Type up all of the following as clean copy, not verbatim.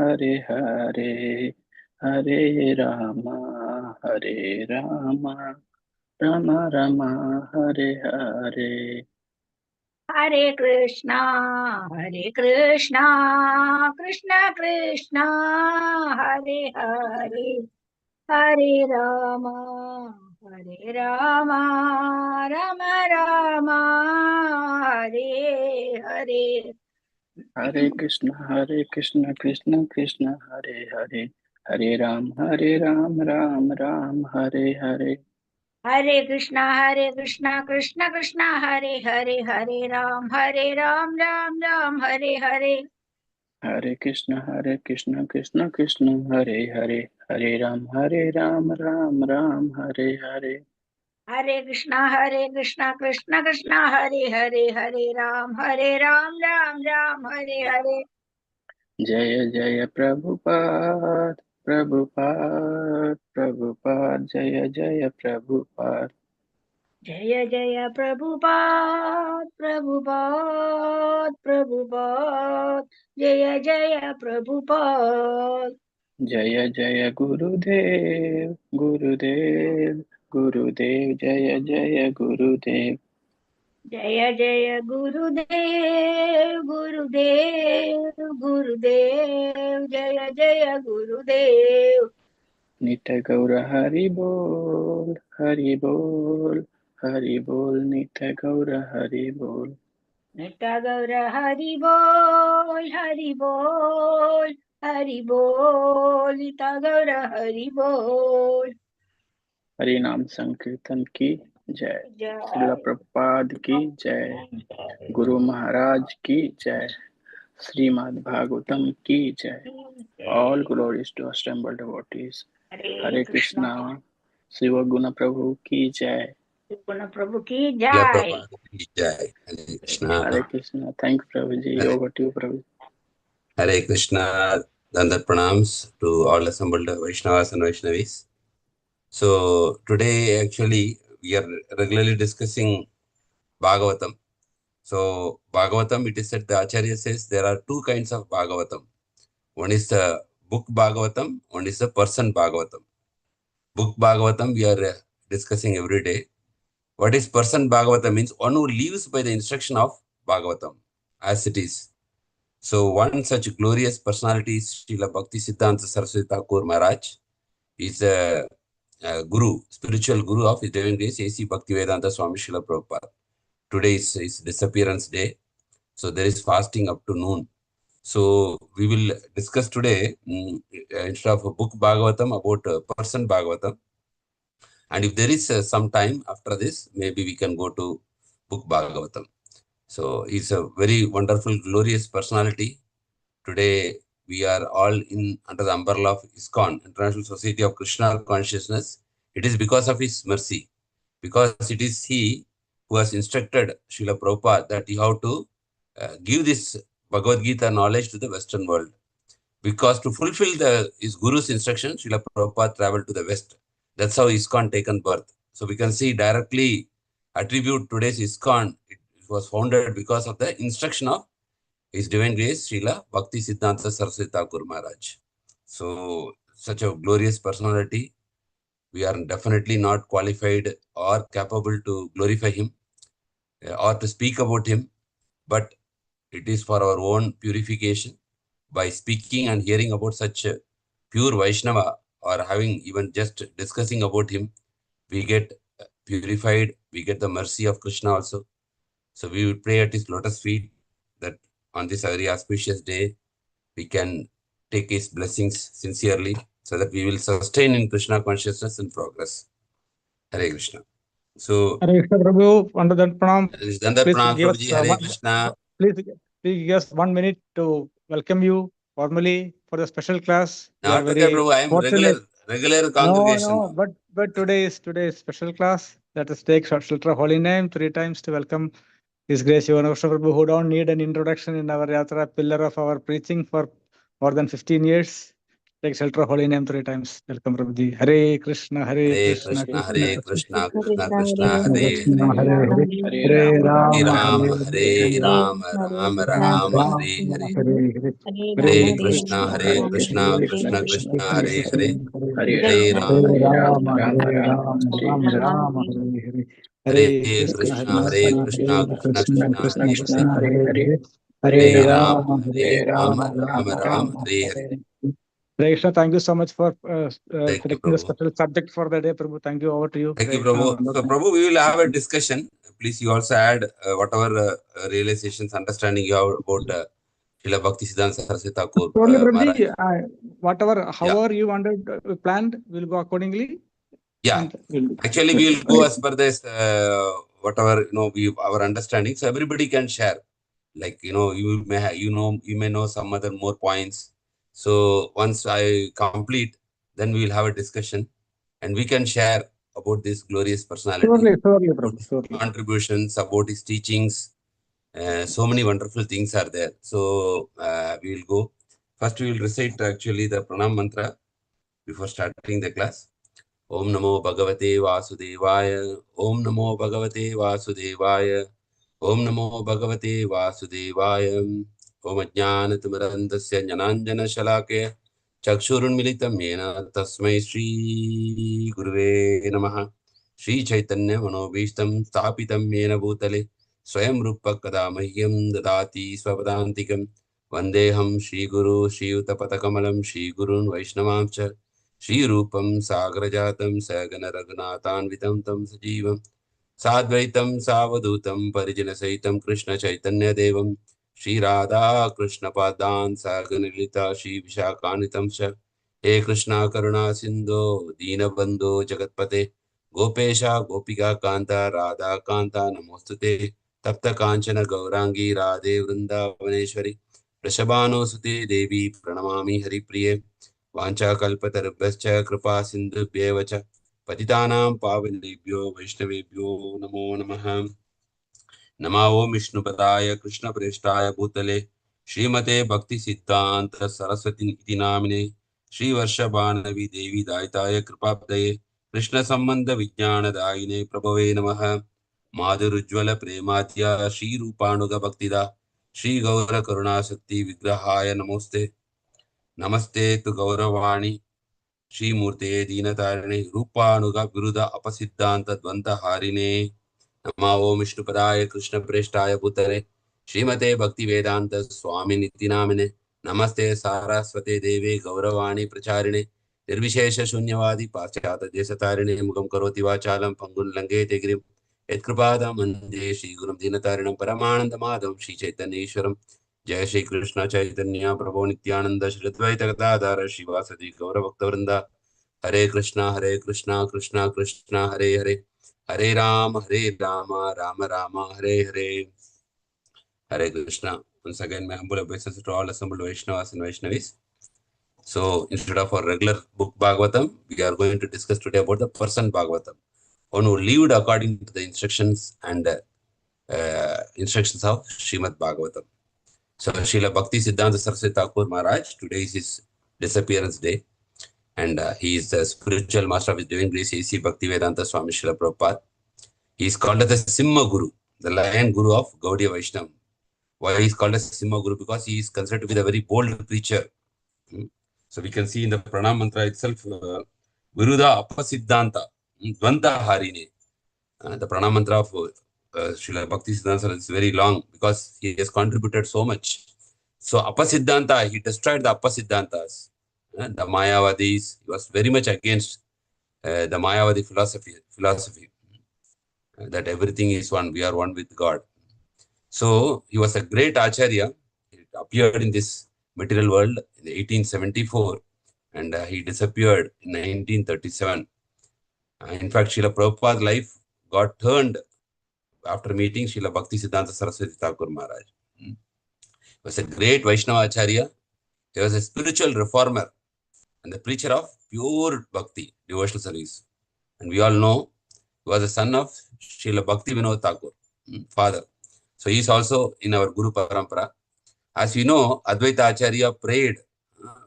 Hare Hare, Hare Rama, Hare Rama, Rama Rama, Hare Hare. Hare Krishna, Krishna Krishna, Hare Hare, Hare Rama, Rama Rama, Hare Hare. Hare Krishna, Krishna Krishna, Hare Hare, Hare Ram, Ram Ram, Hare Hare. Hare Krishna, Krishna Krishna, Hare Hare, Hare Ram, Ram Ram, Hare Hare. Hare Krishna, Krishna Krishna, Hare Hare, Hare Ram, Ram Ram, Hare Hare. Hare Krishna, Krishna Hare Hare, Hare Ram, Ram Ram, Hare Hare. Jaya Jaya Prabhupada, Prabhupada, Prabhupada, Jaya Jaya Prabhupada. Jaya Jaya Prabhupada, Prabhupada, Prabhupada, Jaya Jaya Prabhupada. Jaya Jaya Gurudev, Gurudev, Gurudev, Jaya Jaya Gurudev. Jaya Jaya Gurudev, Gurudev, Gurudev, Jaya Jaya Gurudev. Nitya Gaura Hari Bol, Hari Bol, Hari Bol, Nitya Gaura Hari Bol. Nitya Gaura Hari Bol, Hari Bol, Hari Bol, Nitya Gaura Hari Bol. Hari नाम संकीर्तन की जय, श्रीला प्रभुपाद की जय, गुरु महाराज की जय, श्रीमद् भागवतम की जय. All glories to assembled devotees. Hare Krishna. Shiv गुण प्रभु की जय. Guna Prabhu ki jai. Jai. Hare Krishna. Hare Krishna. Thank you, Prabhuji. Over to you, Prabhu. Hare Krishna. Dandat pranams to all assembled Vaishnavas and Vaishnavis. So today actually we are regularly discussing Bhagavatam. So Bhagavatam, it is said, the Acharya says there are two kinds of Bhagavatam. One is the book Bhagavatam, one is the person Bhagavatam. Book Bhagavatam we are discussing every day. What is person Bhagavatam means? One who lives by the instruction of Bhagavatam as it is. So one such glorious personality is Srila Bhaktisiddhanta Sarasvati Thakura Maharaj. He is a guru, spiritual guru of His Divine Grace A.C. Bhaktivedanta Swami Srila Prabhupada. Today is his disappearance day. So there is fasting up to noon. So we will discuss today, instead of a book Bhagavatam, about person Bhagavatam. And if there is some time after this, maybe we can go to book Bhagavatam. So he's a very wonderful, glorious personality. Today we are all under the umbrella of ISKCON, International Society of Krishna Consciousness. It is because of his mercy, because it is he who has instructed Srila Prabhupada that you have to give this Bhagavad Gita knowledge to the Western world. Because to fulfill his Guru's instruction, Srila Prabhupada traveled to the West. That's how ISKCON taken birth. So we can see directly attribute today's ISKCON. It was founded because of the instruction of His Divine Grace, Srila Bhaktisiddhanta Sarasvati Thakura Maharaj. So such a glorious personality. We are definitely not qualified or capable to glorify him or to speak about him, but it is for our own purification. By speaking and hearing about such a pure Vaishnava, or having even just discussing about him, we get purified, we get the mercy of Krishna also. So we will pray at his lotus feet that on this very auspicious day, we can take his blessings sincerely so that we will sustain in Krishna consciousness and progress. Hare Krishna. So, Hare Krishna Prabhu, under that pranam, please give us 1 minute to welcome you formally for the special class. Not okay, Prabhu, I am regular congregation. No, but today is special class. Let us take shelter of holy name 3 times to welcome His Grace Yogana Prabhu, who don't need an introduction in our Yatra, pillar of our preaching for more than 15 years. Take shelter of holy name 3 times. Welcome, Prabhuji. Hare Krishna, Hare Krishna, Hare Krishna, Krishna Hare Krishna, Hare Krishna, Hare, Hare Hare, Hare Hare Ram, Hare Rama, Ram, Hare Hare Hare, Ram, Ram Ram, Rama, Hare Hare. Hare Hare Hare, Krishna, Hare Hare Krishna, Krishna, Hare Krishna Krishna, Krishna, Krishna Hare Krishna, Hare, Hare Hare Ram, Ram, Hare Hare Hare Ram, Rama, Ram Hare Ram, Rama, Hare Rama Hare. Rama, Hare Hare, Hare Hare Krishna, Krishna, Hare Hare Krishna, Krishna, Krishna, Krishna, Krishna Krishna, Krishna Krishna, Krishna, Hare Krishna, Hare, Krishna, Hare Hare Hare. Hare, Hare Hare Hare Ram, Ram, Rama, Hare Hare Hare Ram, Ram, Rama, Ram Ram Rama Ram, Ram, Rama, Hare Hare Hare. Hare. Hare Krishna, thank you so much for Thank you, selecting the Prabhu. special subject for the day, Prabhu. Thank you. Over to you. Thank you, Hare Krishna, Prabhu. So, Prabhu, we will have a discussion. Please, you also add whatever realizations, understanding you have about Srila Bhaktisiddhanta Sarasvati Thakura Surely, Maharaj. Prabhuji, whatever, however you wanted, planned, we'll go accordingly. Yeah. And we'll Actually, we will go as per this, whatever, our understanding. So everybody can share. Like, you may know some other more points. So once I complete, then we will have a discussion and we can share about this glorious personality, Surely, about Prabhu, his surely. contributions, about his teachings. So many wonderful things are there. So we will go. First, we will recite actually the pranam mantra before starting the class. Om Namo Bhagavate Vasudevaya. Om Namo Bhagavate Vasudevaya. Om Namo Bhagavate Vasudevaya. Om Ajnanatimirandasya Jnananjana Shalakaya Chakshurunmilitam Yena Tasmai Shri Guruve Namaha. Shri Chaitanya Manobhishtam Sthapitam Yena Bhutale Swayam Rupa Kada Mahyam Dadati Swapadantikam Vandeham Shri Guru Shri Utapatakamalam Shri Gurun Vaishnavamcha Shri Rupam Sagrajatam Sagana Raghunathanvitam Tam Sajivam Sadvaitam Savadutam Parijana Saitam Krishna Chaitanya Devam Shri Radha Krishna Padan Saganilita Shri Vishakanitam Sha He Krishna Karuna Sindho Deenabandho Jagatpate Gopesha Gopika Kanta Radha Kanta Namostute Tapta Kanchana Gaurangi Radhe Vrindavaneshwari Rishabhano Sute Devi Pranamami Hari Priye वाञ्छाकल्पतरुभ्यश्च कृपा सिन्धुभ्येव च पतितानां पावनेभ्यो वैष्णवेभ्यो नमो नमः। नमो ओं विष्णुपदाय कृष्णप्रेष्ठाय भूतले श्रीमते भक्तिसिद्धान्त सरस्वती इति नामिने श्रीवर्षभानवी देवी दायिताय कृपाब्दये कृष्णसम्बन्धविज्ञानदायिने प्रभवे नमः। माधुरुज्ज्वल प्रेमाद्या श्रीरूपाणुग भक्तिदा श्रीगौरकरुणाशक्ति विग्रहाय नमोस्ते। नमस्ते तु गौरवाणी श्रीमूर्ते दीनतारिणे रूपानुग विरुद्ध अपसिद्धांत द्वंद्व हारिणे। नमो ओं विष्णुपदाय कृष्णप्रेष्ठाय भूतले श्रीमते भक्तिवेदांत स्वामिनिति नामिने नमस्ते सारस्वते देवे गौरवाणी प्रचारिणे निर्विशेष शून्यवादी पाश्चात्य देशतारिणे मुखं करोति वाचालं पंगुं लंघयते गिरिं यत्कृपादामन्ये श्रीगुरुं दीनतारिणं परमानन्दमाधवं श्रीचैतन्येश्वरं। जय श्री कृष्ण चैतन्य प्रभु नित्यानंद श्री अद्वैत गदाधर श्रीवासदि गौरभक्तवृंदा। हरे Krishna Krishna Krishna Hare Hare Hare Ram Ram Ram Hare Hare. Hare Krishna. Once again, my humble obeisance to all assembled Vaishnavas and Vaishnavis. So, instead of our regular book Bhagavatam, we are going to discuss today about the person Bhagavatam, one who lived according to the instructions and instructions of Srimad Bhagavatam. So, Srila Bhaktisiddhanta Sarasvati Thakura Maharaj, today is his disappearance day, and he is the spiritual master of his divine grace, A.C. Bhaktivedanta Swami Srila Prabhupada. He is called as the Simha Guru, the lion guru of Gaudiya Vaishnava. Why he is called as Simha Guru? Because he is considered to be the very bold preacher. So we can see in the pranam mantra itself, Viruddha Apasiddhanta, Dvanda Harine. The pranam mantra of Srila Bhaktisiddhanta is very long because he has contributed so much. So Apasiddhanta, he destroyed the Apasiddhantas. The Mayavadis, he was very much against the Mayavadi philosophy that everything is one, we are one with God. So he was a great Acharya. He appeared in this material world in 1874 and he disappeared in 1937. In fact, Srila Prabhupada's life got turned after meeting Srila Bhaktisiddhanta Sarasvati Thakura Maharaj. He was a great Vaishnava Acharya. He was a spiritual reformer and the preacher of pure bhakti, devotional service. And we all know he was the son of Srila Bhakti Vinod Thakur, father. So he is also in our Guru Parampara. As we know, Advaita Acharya prayed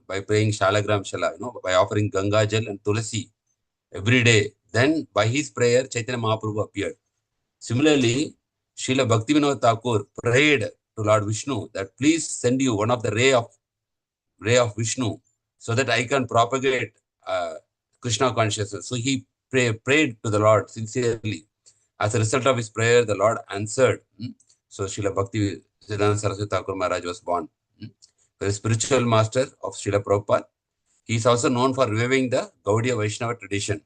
by praying Shalagram Shala, by offering Ganga Jal and Tulasi every day. Then by his prayer, Chaitanya Mahaprabhu appeared. Similarly, Srila Bhaktivinoda Thakur prayed to Lord Vishnu that please send you one of the ray of Vishnu so that I can propagate Krishna consciousness. So he prayed to the Lord sincerely. As a result of his prayer, the Lord answered. So Srila Bhaktisiddhanta Sarasvati Thakura Maharaj was born. The spiritual master of Srila Prabhupada. He is also known for reviving the Gaudiya Vaishnava tradition.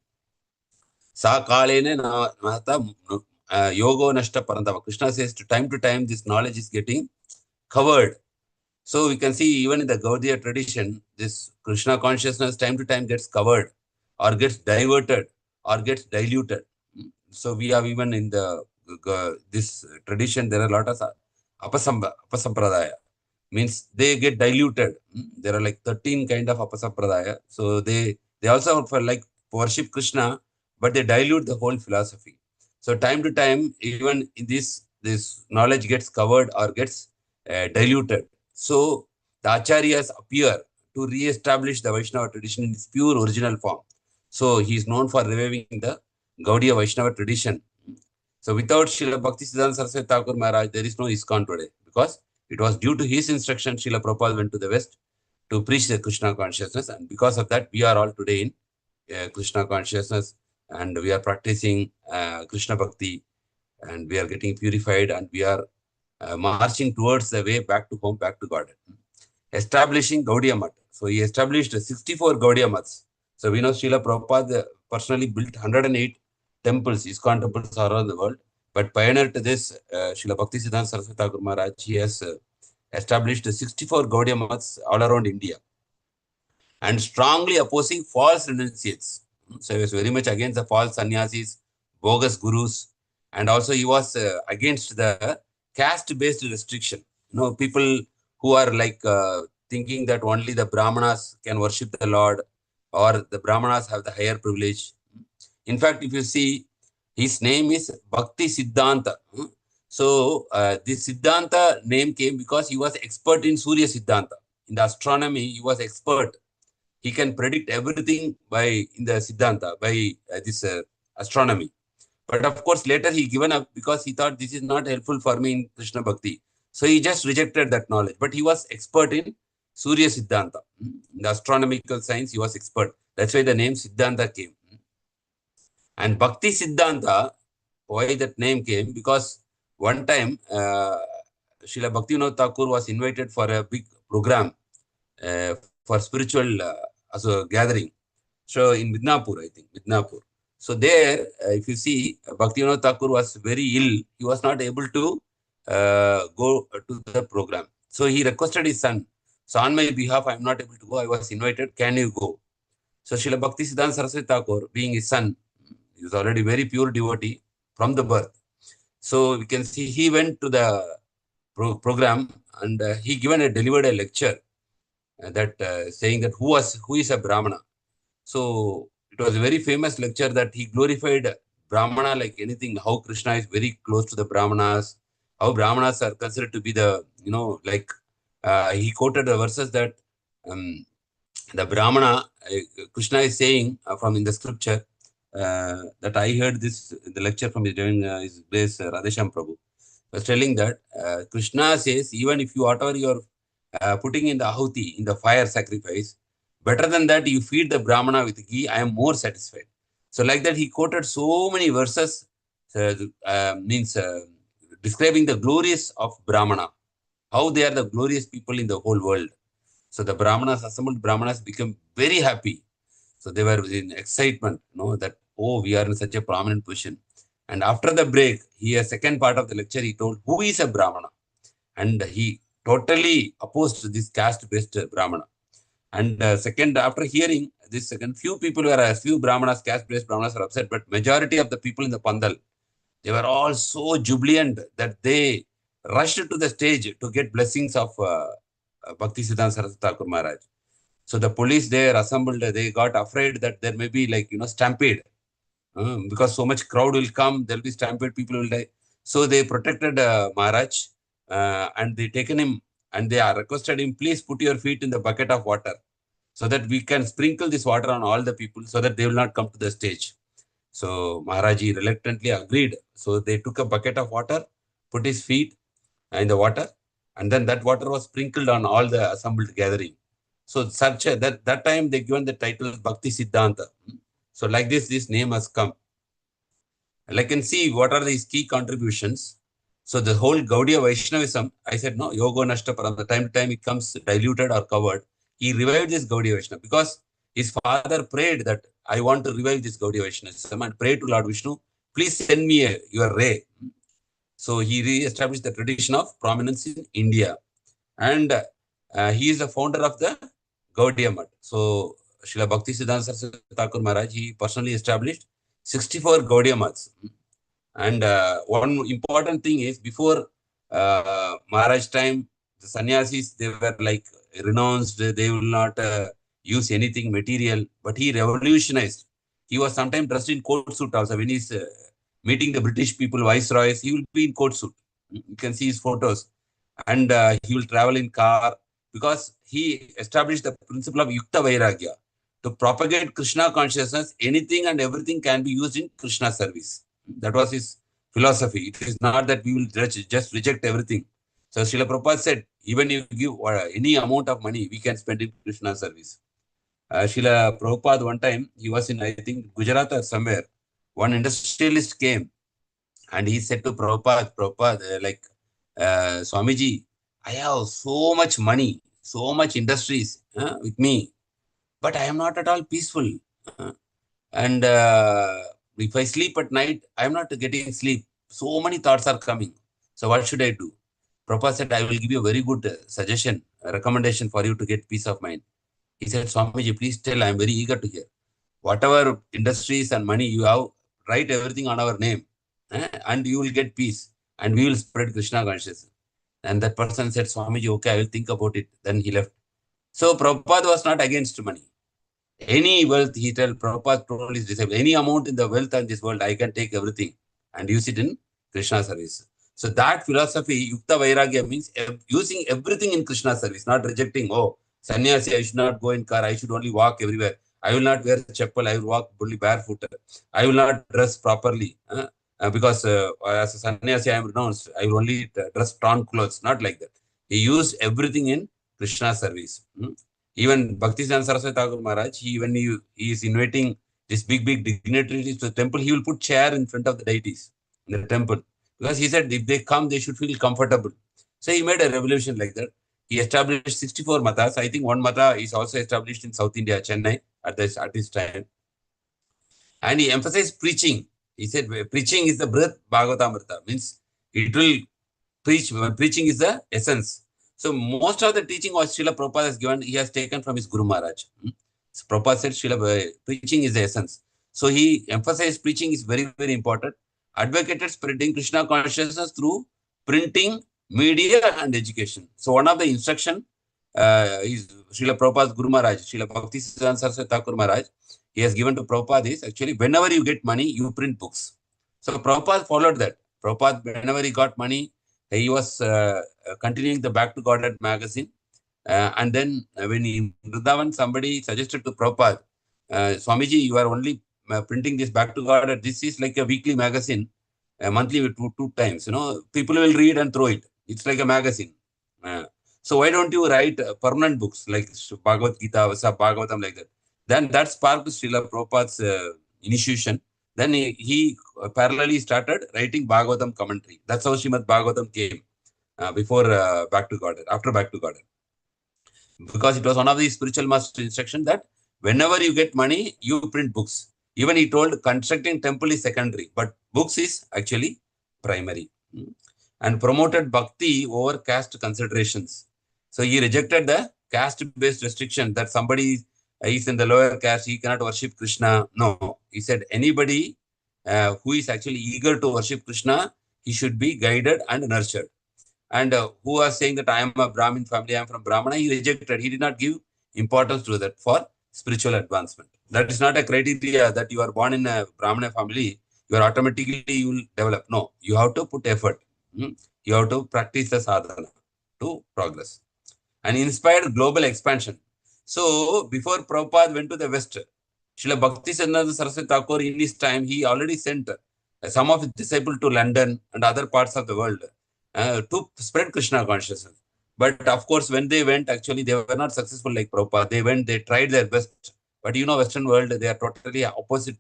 Sa kalene nahata yogo nashta parantava. Krishna says to time this knowledge is getting covered. So we can see even in the Gaudiya tradition, this Krishna consciousness time to time gets covered or gets diverted or gets diluted. So we have even in the this tradition, there are a lot of apasampradaya. Means they get diluted. There are like 13 kind of apasampradaya. So they also like worship Krishna, but they dilute the whole philosophy. So time to time, even in this knowledge gets covered or gets diluted. So the acharyas appear to re-establish the Vaishnava tradition in its pure original form. So he is known for reviving the Gaudiya Vaishnava tradition. So without Srila Bhaktisiddhanta Sarasvati Thakura Maharaj, there is no ISKCON today, because it was due to his instruction Srila Prabhupada went to the West to preach the Krishna consciousness, and because of that we are all today in Krishna consciousness, and we are practicing Krishna Bhakti, and we are getting purified, and we are marching towards the way back to home, back to God. Establishing Gaudiya Math. So he established 64 Gaudiya Maths. So we know Srila Prabhupada personally built 108 temples, ISKCON temples around the world. But pioneer to this, Srila Bhaktisiddhanta Sarasvati Thakura Maharaj, he has established 64 Gaudiya Maths all around India, and strongly opposing false renunciates. So he was very much against the false sannyasis, bogus gurus, and also he was against the caste-based restriction. People who are like thinking that only the Brahmanas can worship the Lord, or the Brahmanas have the higher privilege. In fact, if you see, his name is Bhaktisiddhanta. So this Siddhanta name came because he was expert in Surya Siddhanta. In the astronomy, he was expert. He can predict everything in the Siddhanta, by this astronomy. But of course, later he given up because he thought this is not helpful for me in Krishna Bhakti. So he just rejected that knowledge. But he was expert in Surya Siddhanta. In the astronomical science, he was expert. That's why the name Siddhanta came. And Bhakti Siddhanta, why that name came? Because one time, Srila Bhaktivinoda Thakur was invited for a big program for spiritual gathering. So in Midnapur, I think, Midnapur. So there, if you see, Bhaktivinoda Thakur was very ill. He was not able to go to the program. So he requested his son. So on my behalf, I am not able to go. I was invited. Can you go? So Srila Bhaktisiddhanta Sarasvati Thakur, being his son, he was already very pure devotee from the birth. So we can see he went to the program, and he delivered a lecture that saying that who is a Brahmana. So it was a very famous lecture that he glorified Brahmana like anything, how Krishna is very close to the Brahmanas, how Brahmanas are considered to be the, he quoted the verses that the Brahmana, Krishna is saying from in the scripture, that I heard this in the lecture from his grace Radhesham Prabhu, was telling that Krishna says, even if whatever you are putting in the ahuti, in the fire sacrifice, better than that you feed the Brahmana with ghee, I am more satisfied. So like that he quoted so many verses, describing the glories of Brahmana, how they are the glorious people in the whole world. So the Brahmanas, assembled Brahmanas, became very happy. So they were in excitement, that, oh, we are in such a prominent position. And after the break, a second part of the lecture, he told, who is a Brahmana? And he totally opposed this caste-based Brahmana. And after hearing this few Brahmanas, caste-based Brahmanas were upset, but majority of the people in the Pandal, they were all so jubilant that they rushed to the stage to get blessings of Bhaktisiddhanta Sarasvati Thakura Maharaj. So the police there assembled, they got afraid that there may be stampede. Because so much crowd will come, there will be stampede, people will die. So they protected Maharaj and they taken him and they requested him, please put your feet in the bucket of water. so that we can sprinkle this water on all the people so that they will not come to the stage. So Maharaji reluctantly agreed. So they took a bucket of water, put his feet in the water, and then that water was sprinkled on all the assembled gathering. So that time they given the title Bhaktisiddhanta. So like this name has come. I can see what are these key contributions. So the whole Gaudiya Vaishnavism, I said, no, Yoga Nashta Param, the time to time it comes diluted or covered. He revived this Gaudiya Vaishnava because his father prayed that I want to revive this Gaudiya Vaishnavism and pray to Lord Vishnu, please send me your ray. So he re-established the tradition of prominence in India. And he is the founder of the Gaudiya Math. So Srila Bhaktisiddhanta Sarasvati Thakura Maharaj, he personally established 64 Gaudiya Maths. And one important thing is before Maharaj time, the sannyasis, they were like renounced, they will not use anything material, but he revolutionized. He was sometimes dressed in coat suit also. When he's meeting the British people, viceroys, he will be in coat suit. You can see his photos. And he will travel in car because he established the principle of Yukta Vairagya. To propagate Krishna consciousness, anything and everything can be used in Krishna service. That was his philosophy. It is not that we will just reject everything. So Srila Prabhupada said, even if you give any amount of money, we can spend in Krishna service. Srila Prabhupada, one time, he was in, I think, Gujarat or somewhere. One industrialist came and he said to Prabhupada, like, Swamiji, I have so much money, so much industries with me, but I am not at all peaceful. And if I sleep at night, I am not getting sleep. So many thoughts are coming. So what should I do? Prabhupada said, I will give you a very good suggestion, a recommendation for you to get peace of mind. He said, Swamiji, please tell, I am very eager to hear. Whatever industries and money you have, write everything on our name and you will get peace and we will spread Krishna consciousness. And that person said, Swamiji, okay, I will think about it. Then he left. So Prabhupada was not against money. Any wealth, he told, Prabhupada told his disciples, any amount in the wealth in this world, I can take everything and use it in Krishna service. So that philosophy, Yukta Vairagya, means using everything in Krishna service, not rejecting, oh, sannyasi, I should not go in car, I should only walk everywhere. I will not wear chappal, I will walk fully barefoot. I will not dress properly because as a sannyasi, I am renounced. I will only dress torn clothes, not like that. He used everything in Krishna service. Even Bhaktisiddhanta Sarasvati Thakura Maharaj, when he is inviting these big dignitaries to the temple, he will put chair in front of the deities in the temple. Because he said, if they come, they should feel comfortable. So he made a revolution like that. He established 64 matas. I think one mata is also established in South India, Chennai, at this time. And he emphasized preaching. He said, preaching is the breath, Bhagavatamrita. Means it will preach. Preaching is the essence. So most of the teaching was Srila Prabhupada has given, he has taken from his Guru Maharaj. So Prabhupada said, preaching is the essence. So he emphasized preaching is very, very important. Advocated spreading Krishna consciousness through printing, media, and education. So one of the instruction is Srila Prabhupada's Guru Maharaj, Srila Bhaktisiddhanta Sarasvati Thakura Maharaj, he has given to Prabhupada is actually whenever you get money, you print books. So Prabhupada followed that. Prabhupada, whenever he got money, he was continuing the Back to Godhead magazine. And then when in Vrindavan, somebody suggested to Prabhupada, Swamiji, you are only printing this Back to Godhead. This is like a weekly magazine, monthly with two times. People will read and throw it. It's like a magazine. So why don't you write permanent books like Bhagavad Gita, Bhagavatam, like that? Then that sparked Srila Prabhupada's initiation. Then he parallelly started writing Bhagavatam commentary. That's how Srimad Bhagavatam came before Back to Godhead, after Back to Godhead. Because it was one of the spiritual master instructions that whenever you get money, you print books. Even he told constructing temple is secondary, but books is actually primary. And promoted bhakti over caste considerations. So he rejected the caste-based restriction that somebody is in the lower caste, he cannot worship Krishna. No, he said anybody who is actually eager to worship Krishna, he should be guided and nurtured. And who was saying that I am a Brahmin family, I am from Brahmana, he rejected. He did not give importance to that for spiritual advancement. That is not a criteria that you are born in a Brahmana family, you are automatically, you will develop. No, you have to put effort. You have to practice the sadhana to progress. And inspired global expansion. So before Prabhupada went to the West, Srila Bhaktisiddhanta Sarasvati Thakura, in his time, he already sent some of his disciples to London and other parts of the world to spread Krishna consciousness. But of course, when they went, actually, they were not successful like Prabhupada. They went, they tried their best. But you know, Western world, they are totally opposite.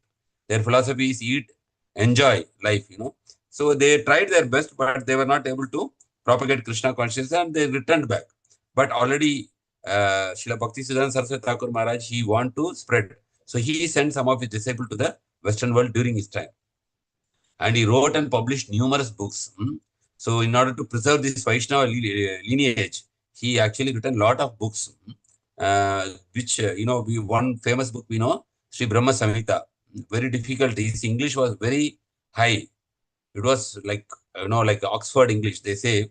Their philosophy is eat, enjoy life, you know. So they tried their best, but they were not able to propagate Krishna consciousness and they returned back. But already, Srila Bhaktisiddhanta Saraswati Thakura Maharaj, he want to spread. So he sent some of his disciples to the Western world during his time. And he wrote and published numerous books. So in order to preserve this Vaishnava lineage, he actually written a lot of books, which, one famous book we know, Sri Brahma Samhita. Very difficult. His English was very high. It was like, like Oxford English. They say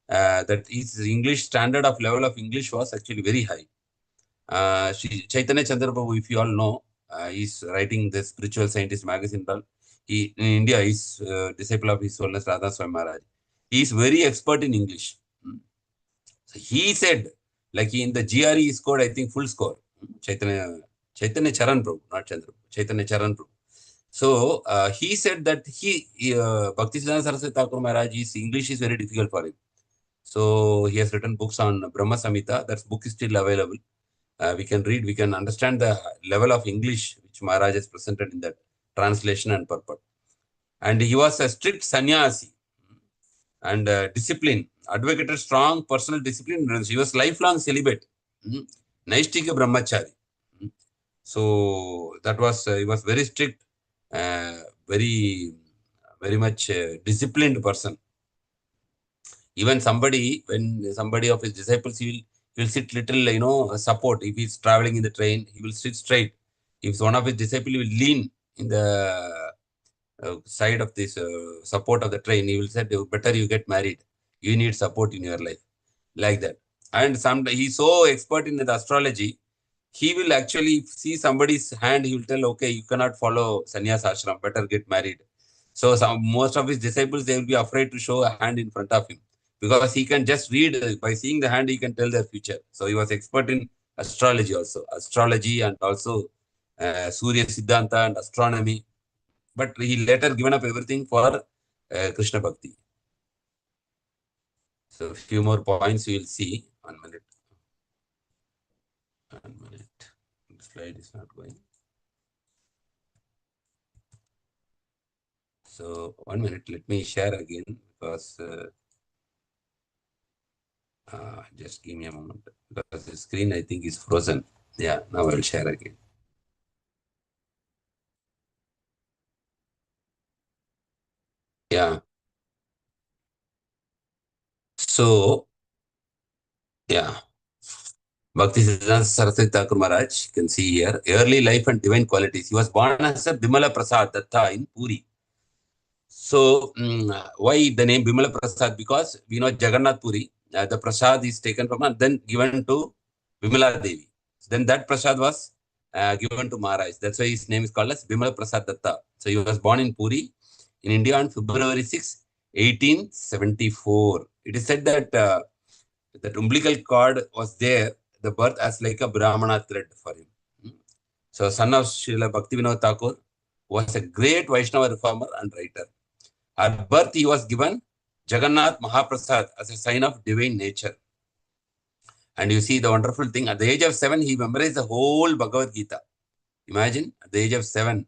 that his English standard of level of English was actually very high. Sri Chaitanya Chandra Prabhu, if you all know, he's writing the Spiritual Scientist magazine. He in India is disciple of His Holiness Radha Swami Maharaj. He is very expert in English. So he said, like in the GRE he scored, I think, full score. Chaitanya Charan Prabhu, not Chandra, Chaitanya Charan Prabhu. So he said that Bhaktisiddhanta Saraswati Thakura Maharaj, his English is very difficult for him. So he has written books on Brahma Samhita. That book is still available. We can read, we can understand the level of English which Maharaj has presented in that translation and purport. And he was a strict sannyasi and discipline, advocated strong personal discipline. He was lifelong celibate, Naishtika Brahmachari. So that was, he was very strict, very much disciplined person. Even when somebody of his disciples, he will sit little, support. If he's traveling in the train, he will sit straight. If one of his disciples will lean in the side of this support of the train, he will say, better you get married. You need support in your life. Like that. And he's so expert in the astrology, he will actually see somebody's hand, he will tell, okay, you cannot follow sannyas ashram, better get married. So most of his disciples, they will be afraid to show a hand in front of him, because he can just read, by seeing the hand, he can tell their future. So he was expert in astrology and also Surya Siddhanta and astronomy. But he later given up everything for Krishna Bhakti. So a few more points you will see. 1 minute. 1 minute. The slide is not going. So 1 minute. Let me share again, because just give me a moment, because the screen, I think, is frozen. Yeah, now I will share again. Yeah. So, yeah. Bhaktisiddhanta Sarasvati Thakura Maharaj, you can see here, early life and divine qualities. He was born as a Bimala Prasad Datta in Puri. So, why the name Bimala Prasad? Because we know Jagannath Puri, the Prasad is taken from and then given to Bimala Devi. Then that Prasad was given to Maharaj. That's why his name is called as Bimala Prasad Datta. So he was born in Puri, in India on February 6, 1874. It is said that that umbilical cord was there, the birth as like a Brahmana thread for him. So son of Srila Bhaktivinoda Thakur was a great Vaishnava reformer and writer. At birth, he was given Jagannath Mahaprasad as a sign of divine nature. And you see the wonderful thing, at the age of 7, he memorized the whole Bhagavad Gita. Imagine, at the age of 7,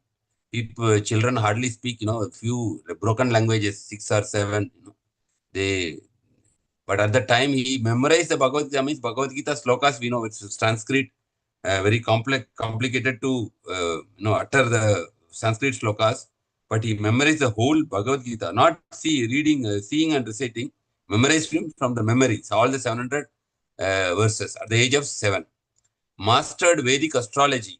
children hardly speak, a few broken languages, 6 or 7, but at the time he memorized the Bhagavad Gita, means Bhagavad Gita slokas, we know it's Sanskrit, very complicated to, utter the Sanskrit slokas, but he memorized the whole Bhagavad Gita, not reading, seeing and reciting, memorized from the memories, all the 700 verses at the age of 7. Mastered Vedic astrology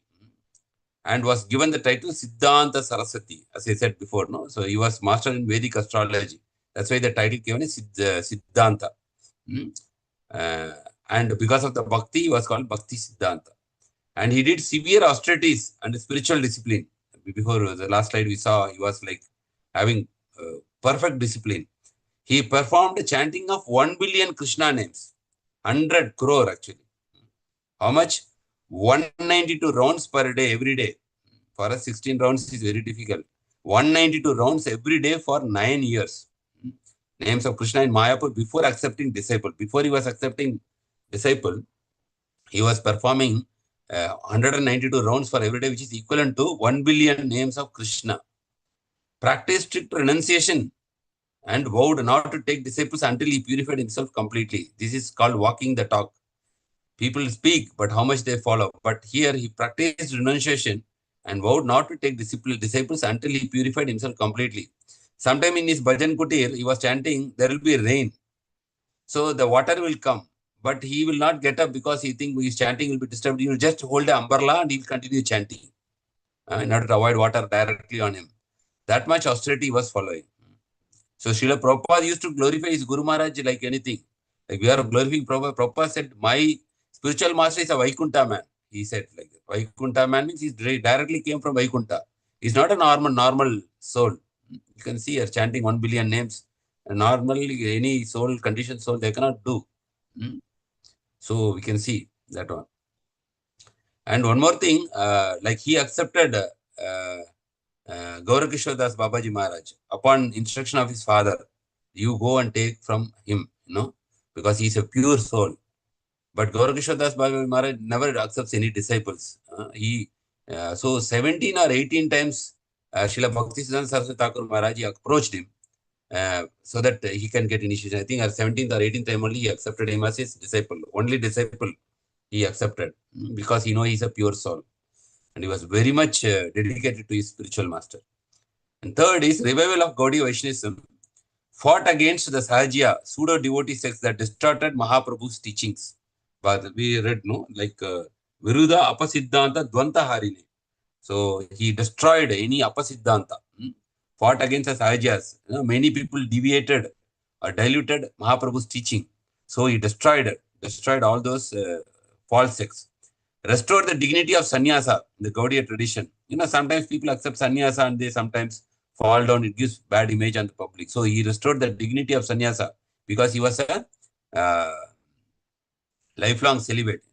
and was given the title Siddhanta Sarasvati, as I said before. No, so he was mastered in Vedic astrology. That's why the title given is Siddhanta. And because of the Bhakti, he was called Bhaktisiddhanta. And he did severe austerities and spiritual discipline. Before the last slide we saw, he was like having perfect discipline. He performed a chanting of 1 billion Krishna names, 100 crore actually. How much? 192 rounds per day, every day. For us, 16 rounds is very difficult. 192 rounds every day for 9 years. Names of Krishna in Mayapur before accepting disciple. Before he was accepting disciple, he was performing 192 rounds for every day, which is equivalent to 1 billion names of Krishna. Practiced strict renunciation and vowed not to take disciples until he purified himself completely. This is called walking the talk. People speak, but how much they follow. But here he practiced renunciation and vowed not to take disciples until he purified himself completely. Sometime in his bhajan kutir, he was chanting, there will be rain. So the water will come, but he will not get up because he thinks his chanting will be disturbed. He will just hold the umbrella and he will continue chanting in order to avoid water directly on him. That much austerity he was following. So Srila Prabhupada used to glorify his Guru Maharaj like anything. Like we are glorifying Prabhupada. Prabhupada said, my spiritual master is a Vaikuntha man. He said like that. Vaikuntha man means he directly came from Vaikuntha. He's not a normal soul. You can see here chanting 1 billion names. Normally, any soul, conditioned soul, they cannot do. So we can see that one. And one more thing, like he accepted Gaurakishore Das Babaji Maharaj upon instruction of his father. You go and take from him, because he is a pure soul. But Gaurakishore Das Babaji Maharaj never accepts any disciples. So 17 or 18 times Srila Bhaktisiddhanta Sarasvati Thakura Maharaj approached him so that he can get initiation. I think at 17th or 18th time only he accepted him as his disciple. Only disciple he accepted because he knows he is a pure soul. And he was very much dedicated to his spiritual master. And third is revival of Gaudiya Vaishnavism fought against the Sahajiya pseudo-devotee sects that distorted Mahaprabhu's teachings. But we read, like Viruddha Apasiddhanta Dvanta Harine. So he destroyed any Apasiddhanta, fought against the Sahajiyas. Many people deviated or diluted Mahaprabhu's teaching. So he destroyed all those false sects. Restored the dignity of sannyasa, the Gaudiya tradition. Sometimes people accept sannyasa and they sometimes fall down. It gives bad image on the public. So he restored the dignity of sannyasa because he was a lifelong celibate,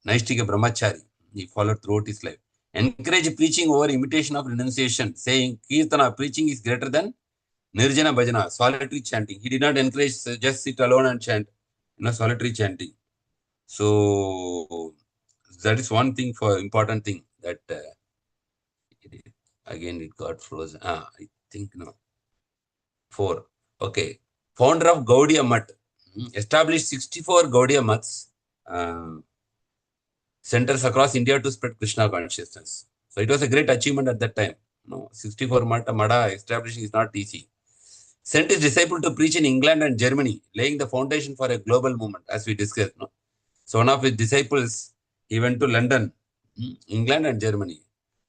Naishtika Brahmachari. He followed throughout his life. Encourage preaching over imitation of renunciation, saying Kirtana preaching is greater than Nirjana Bhajana, solitary chanting. He did not encourage just sit alone and chant, solitary chanting. So that is one thing important thing that again it got frozen. I think 4. Okay. Founder of Gaudiya Math, established 64 Gaudiya Maths, centers across India to spread Krishna consciousness. So it was a great achievement at that time. 64 Mada establishing is not easy. Sent his disciple to preach in England and Germany, laying the foundation for a global movement, as we discussed. So one of his disciples, he went to London, England and Germany.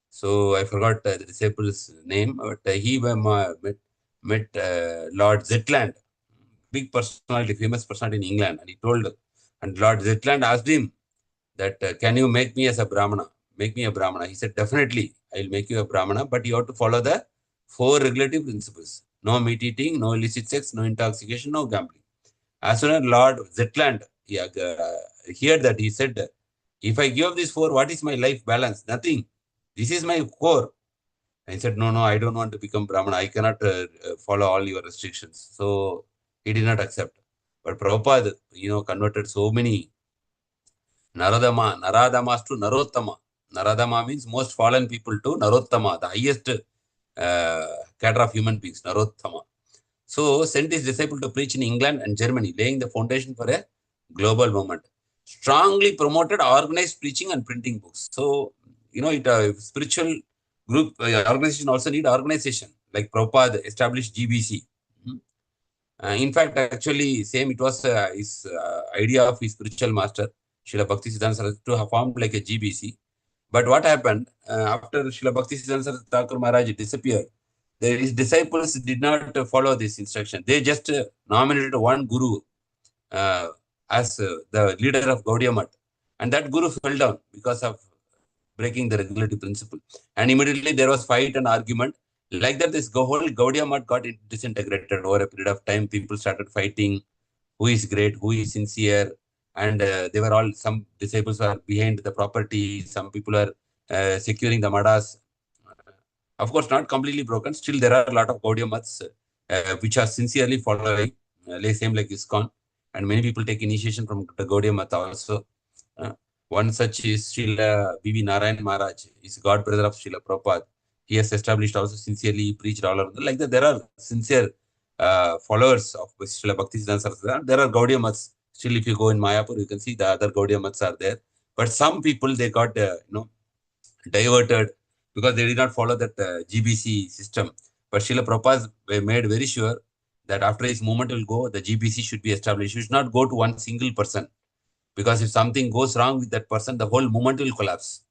So I forgot the disciple's name, but he met Lord Zetland, big personality, famous personality in England. And he told, and Lord Zetland asked him that, can you make me as a Brahmana? Make me a Brahmana. He said, definitely, I will make you a Brahmana, but you have to follow the 4 regulative principles. No meat eating, no illicit sex, no intoxication, no gambling. As soon as Lord Zetland heard that, he said, if I give up these 4, what is my life balance? Nothing. This is my core. And he said, no, I don't want to become Brahmana. I cannot follow all your restrictions. So he did not accept. But Prabhupada, converted so many Naradamas to Narottama. Naradama means most fallen people to Narottama, the highest cadre of human beings, Narottama. So sent his disciple to preach in England and Germany, laying the foundation for a global movement. Strongly promoted organized preaching and printing books. So, spiritual group organization also need organization. Like Prabhupada established GBC. In fact, actually, it was his idea of his spiritual master, Srila Bhaktisiddhanta Sarasvati, to have formed like a GBC. But what happened after Srila Bhaktisiddhanta Sarasvati Thakura Maharaj disappeared? His disciples did not follow this instruction. They just nominated one guru as the leader of Gaudiya Math. And that guru fell down because of breaking the regulative principle. And immediately there was fight and argument. Like that, this whole Gaudiya Math got disintegrated over a period of time. People started fighting who is great, who is sincere, and they were all, some disciples are behind the property, some people are securing the madas. Of course, not completely broken. Still, there are a lot of Gaudiya Maths which are sincerely following, same like ISKCON, and many people take initiation from the Gaudiya Math also. One such is Srila B.V. Narayan Maharaj, is god brother of Srila Prabhupada. He has established also sincerely, preached all over. Like that, there are sincere followers of Srila Bhaktisiddhanta Sarasvati. There are Gaudiya Maths. Still, if you go in Mayapur, you can see the other Gaudiya Maths are there. But some people, they got diverted because they did not follow that GBC system. But Srila Prabhupada made very sure that after his movement will go, the GBC should be established. You should not go to one single person, because if something goes wrong with that person, the whole movement will collapse.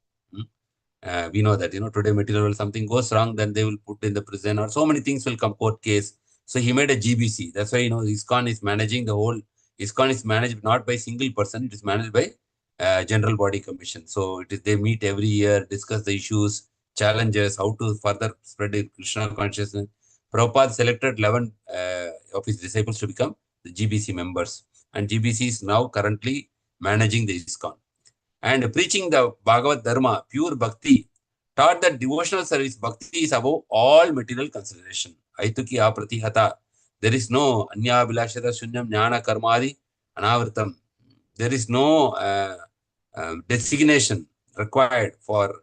We know that, today material, something goes wrong, then they will put in the prison, or so many things will come, court case. So he made a GBC. That's why, ISKCON is managing the whole. ISKCON is managed not by single person, it is managed by General Body Commission. So they meet every year, discuss the issues, challenges, how to further spread Krishna consciousness. Prabhupada selected 11 of his disciples to become the GBC members. And GBC is now currently managing the ISKCON. And preaching the Bhagavad Dharma, pure bhakti, taught that devotional service, bhakti, is above all material consideration. Aituki apratihata. There is no anya bilashata shunyam jnana karmadi anavritam. There is no designation required for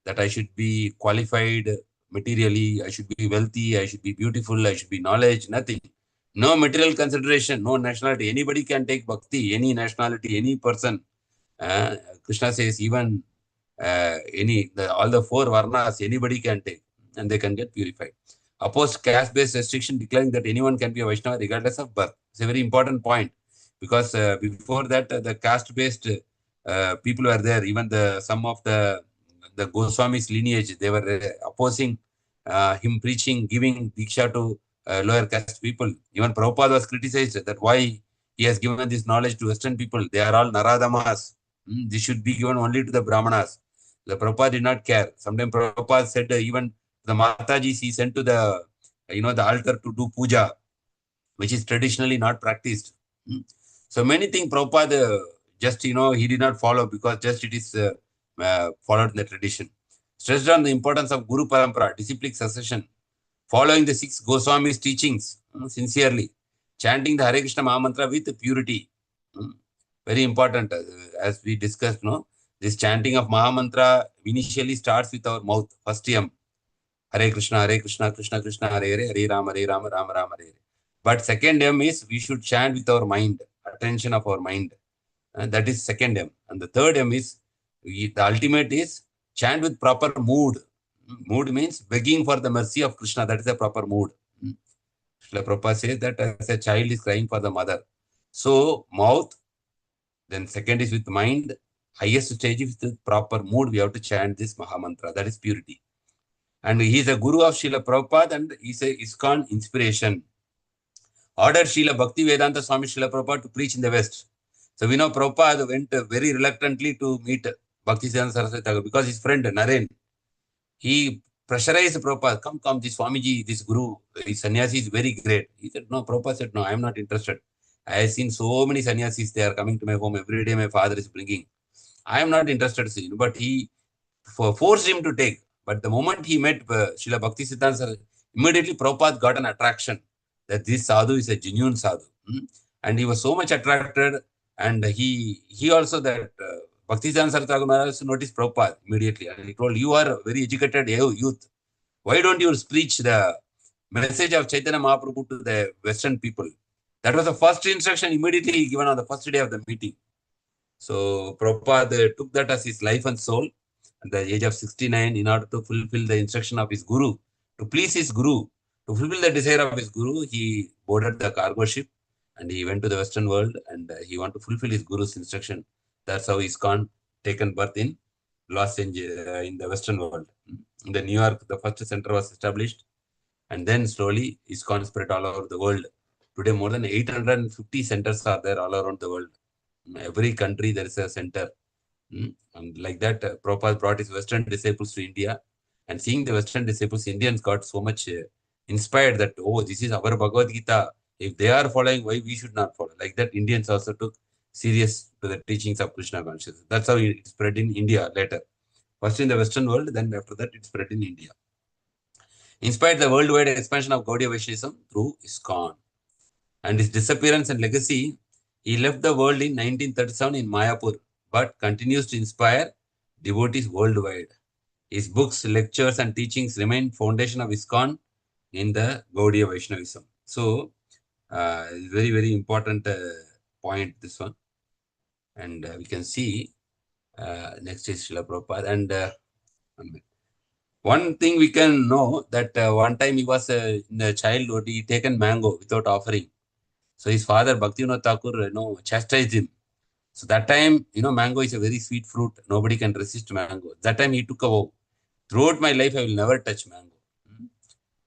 that I should be qualified materially, I should be wealthy, I should be beautiful, I should be knowledge, nothing. No material consideration, no nationality. Anybody can take bhakti, any nationality, any person. Krishna says even all the 4 varnas, anybody can take and they can get purified. Opposed caste-based restriction declaring that anyone can be a Vaishnava regardless of birth. It's a very important point, because before that, the caste-based people were there. Even some of the Goswami's lineage, they were opposing him preaching, giving diksha to lower caste people. Even Prabhupada was criticized that why he has given this knowledge to Western people. They are all Naradamas. This should be given only to the Brahmanas. The Prabhupada did not care. Sometimes Prabhupada said even the Matajis he sent to the the altar to do puja, which is traditionally not practiced. So many things Prabhupada just he did not follow, because just it is followed in the tradition. Stressed on the importance of Guru Parampara, disciplic succession, following the 6 Goswamis' teachings sincerely, chanting the Hare Krishna Mahamantra with purity. Very important, as we discussed, this chanting of Mahamantra initially starts with our mouth, first yam. Hare Krishna, Krishna Krishna, Hare Hare, Hare Rama, Rama Rama, Hare Hare. But second yam is we should chant with our mind, attention of our mind. And that is second yam. And the third yam is, the ultimate is chant with proper mood. Mood means begging for the mercy of Krishna. That is a proper mood. Srila Prabhupada says that as a child is crying for the mother. So mouth, then second is with mind, highest stage is with proper mood. We have to chant this Mahamantra. That is purity. And he is a guru of Srila Prabhupada, and he is a ISKCON inspiration. Ordered Srila Bhaktivedanta Swami Srila Prabhupada to preach in the West. So we know Prabhupada went very reluctantly to meet Bhaktisiddhanta Sarasvati Thakura, because his friend Naren, he pressurized Prabhupada, come, this Swamiji, this guru, his sannyasi is very great. He said, no, Prabhupada said, no, I am not interested. I have seen so many sannyasis, they are coming to my home every day, my father is bringing. I am not interested, but he forced him to take. But the moment he met Srila Bhaktisiddhanta Sarasvati, immediately Prabhupada got an attraction that this sadhu is a genuine sadhu. And he was so much attracted, and he also that Bhaktisiddhanta Sarasvati Thakura noticed Prabhupada immediately, and he told, you are a very educated youth. Why don't you preach the message of Chaitanya Mahaprabhu to the Western people? That was the first instruction immediately given on the first day of the meeting. So Prabhupada took that as his life and soul at the age of 69 in order to fulfill the instruction of his guru, to please his guru, to fulfill the desire of his guru. He boarded the cargo ship and he went to the Western world, and he wanted to fulfill his guru's instruction. That's how ISKCON taken birth in Los Angeles, in the Western world. In the New York, the first center was established, and then slowly ISKCON spread all over the world. Today, more than 850 centers are there all around the world. In every country, there is a center. And like that, Prabhupada brought his Western disciples to India. And seeing the Western disciples, Indians got so much inspired that, oh, this is our Bhagavad Gita. If they are following, why we should not follow? Like that, Indians also took serious to the teachings of Krishna consciousness. That's how it spread in India later. First in the Western world, then after that it spread in India. Inspired the worldwide expansion of Gaudiya Vaishnavism through ISKCON. And his disappearance and legacy, he left the world in 1937 in Mayapur, but continues to inspire devotees worldwide. His books, lectures, and teachings remain foundation of ISKCON in the Gaudiya Vaishnavism. So, very, very important point, this one. And we can see, next is Srila Prabhupada. And one thing we can know that one time he was in the childhood, he taken mango without offering. So his father, Bhaktivinoda Thakur, chastised him. So that time, mango is a very sweet fruit. Nobody can resist mango. That time he took a vow. Throughout my life, I will never touch mango.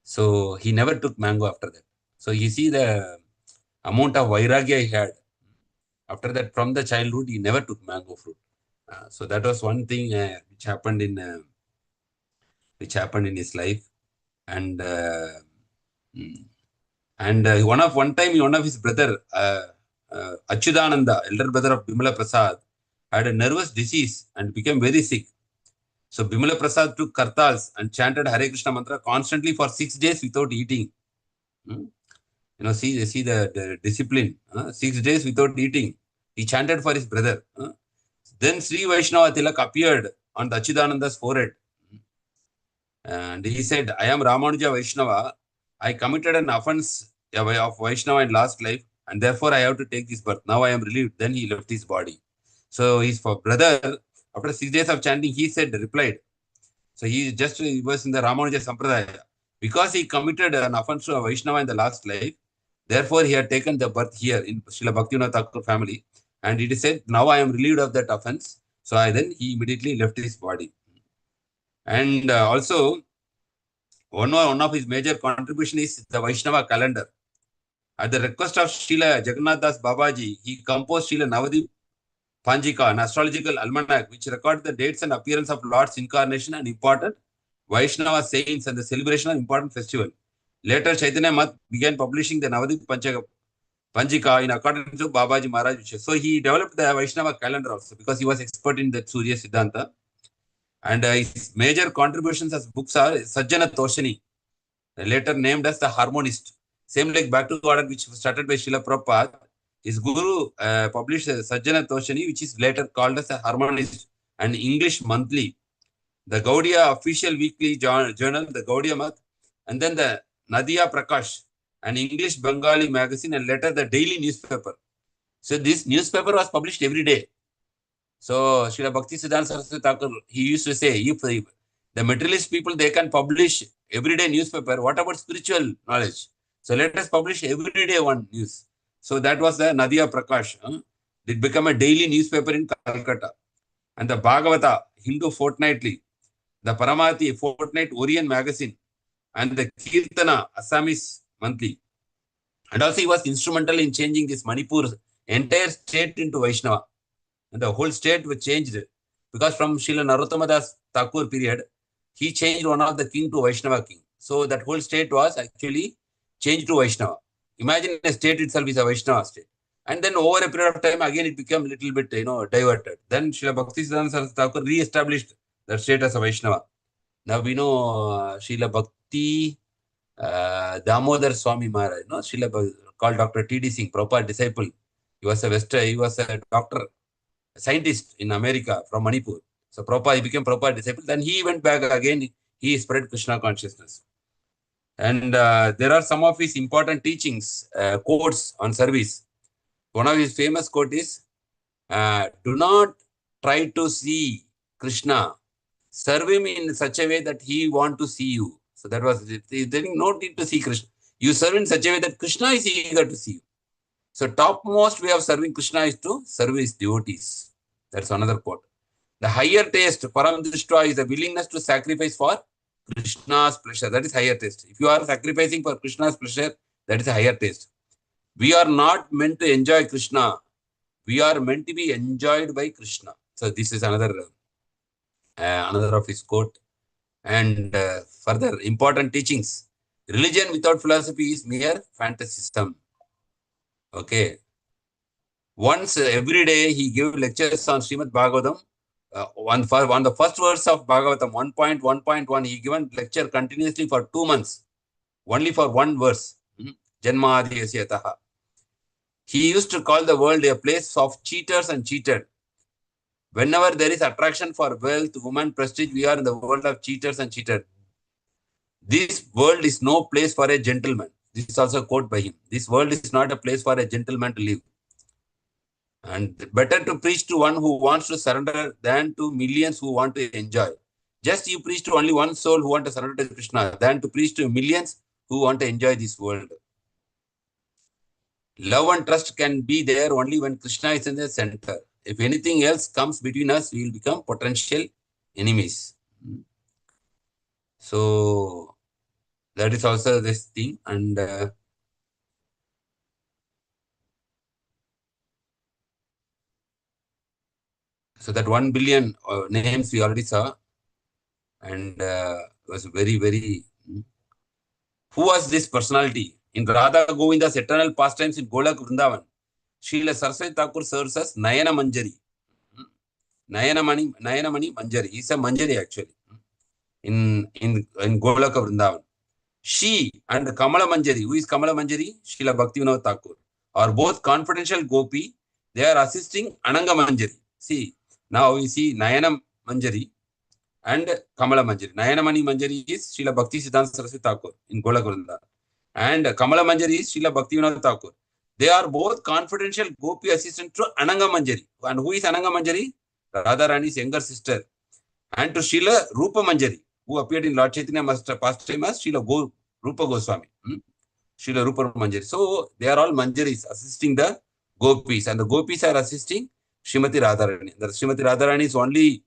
So he never took mango after that. So you see the amount of vairagya he had. After that, from the childhood, he never took mango fruit. So that was one thing which happened in his life. And one time, one of his brother, Achyutananda, elder brother of Bimala Prasad, had a nervous disease and became very sick. So Bimala Prasad took kartals and chanted Hare Krishna mantra constantly for 6 days without eating. See the discipline. 6 days without eating. He chanted for his brother. Then Sri Vaishnava Tilak appeared on the Achyutananda's forehead. And he said, I am Ramanuja Vaishnava. I committed an offense of Vaishnava in last life, and therefore I have to take this birth. Now I am relieved. Then he left his body. So his brother, after 6 days of chanting, he replied. So he was in the Ramanuja Sampradaya. Because he committed an offense to Vaishnava in the last life, therefore he had taken the birth here in Srila Bhaktivinoda Thakur family. And it is said, now I am relieved of that offense. So then he immediately left his body. And also, one of his major contribution is the Vaishnava calendar. At the request of Srila Jagannath Das Babaji, he composed Srila Navadip Panjika, an astrological almanac, which records the dates and appearance of Lord's incarnation and important Vaishnava saints and the celebration of important festival. Later, Chaitanya Math began publishing the Navadip Panjika in accordance to Babaji Maharaj wishes. So he developed the Vaishnava calendar also because he was expert in the Surya Siddhanta. And his major contributions as books are Sajjana Toshani, later named as the Harmonist. Same like Back to Order, which was started by Srila Prabhupada. His guru published Sajjana Toshani, which is later called as a Harmonist, an English monthly. The Gaudiya official weekly journal, the Gaudiya Math, and then the Nadia Prakash, an English Bengali magazine, and later the daily newspaper. So this newspaper was published every day. So Srila Bhaktisiddhanta Sarasvati Thakura, he used to say, if the materialist people, they can publish everyday newspaper, what about spiritual knowledge? So let us publish everyday one news. So that was the Nadia Prakash. It became a daily newspaper in Calcutta. And the Bhagavata, Hindu Fortnightly, the Paramati Fortnight Orient magazine, and the Kirtana Assamese monthly. And also he was instrumental in changing this Manipur entire state into Vaishnava. And the whole state was changed because from Srila Narottama Das Thakur period, he changed one of the king to Vaishnava king. So that whole state was actually changed to Vaishnava. Imagine a state itself is a Vaishnava state. And then over a period of time, again, it became a little bit, diverted. Then Srila Bhaktisiddhanta Sarasvati Thakura re-established that state as a Vaishnava. Now we know Srila Bhakti Damodar Swami Maharaj, Srila called Dr. T.D. Singh, Prabhupada disciple. He was a doctor, a scientist in America from Manipur. So Prabhupada, he became Prabhupada disciple. Then he went back again, he spread Krishna consciousness. And there are some of his important teachings, quotes on service. One of his famous quote is, do not try to see Krishna. Serve him in such a way that he want to see you. So that was it. There is no need to see Krishna. You serve in such a way that Krishna is eager to see you. So topmost way of serving Krishna is to serve his devotees. That's another quote. The higher taste, Paramdrishta, is the willingness to sacrifice for Krishna's pleasure. That is higher taste. If you are sacrificing for Krishna's pleasure, that is a higher taste. We are not meant to enjoy Krishna. We are meant to be enjoyed by Krishna. So this is another of his quote. And further important teachings. Religion without philosophy is mere fantasism. Okay. Once every day he gave lectures on Srimad Bhagavatam. On the first verse of Bhagavatam, 1.1.1, he given lecture continuously for 2 months, only for one verse. Janmadi Yasyataha. He used to call the world a place of cheaters and cheated. Whenever there is attraction for wealth, woman, prestige, we are in the world of cheaters and cheated. This world is no place for a gentleman. This is also a quote by him. This world is not a place for a gentleman to live. And better to preach to one who wants to surrender than to millions who want to enjoy. Just you preach to only one soul who want to surrender to Krishna than to preach to millions who want to enjoy this world. Love and trust can be there only when Krishna is in the center. If anything else comes between us, we will become potential enemies. So that is also this thing. And so that 1 billion names we already saw. And was very, very... Who was this personality? In Radha Govinda's eternal pastimes in Golak Vrindavan, Srila Saraswati Thakura serves as Nayana Manjari. Nayanamani Manjari. He's a Manjari actually. In Golak Vrindavan. She and Kamala Manjari. Who is Kamala Manjari? Srila Bhaktisiddhanta Thakur. Are both confidential gopi. They are assisting Ananga Manjari. See, now we see Nayana Manjari and Kamala Manjari. Nayanamani Manjari is Srila Bhaktisiddhanta Sarasvati Thakura in Golak Vrindavan. And Kamala Manjari is Srila Bhaktisiddhanta Thakur. They are both confidential gopi assistant to Ananga Manjari. And who is Ananga Manjari? Radharani's younger sister. And to Srila Rupa Manjari, who appeared in Lord Chaitanya pastime as Srila Rupa Goswami. Srila Rupa Manjari. So they are all Manjaris assisting the gopis. And the gopis are assisting Srimati Radharani. The Srimati Radharani's only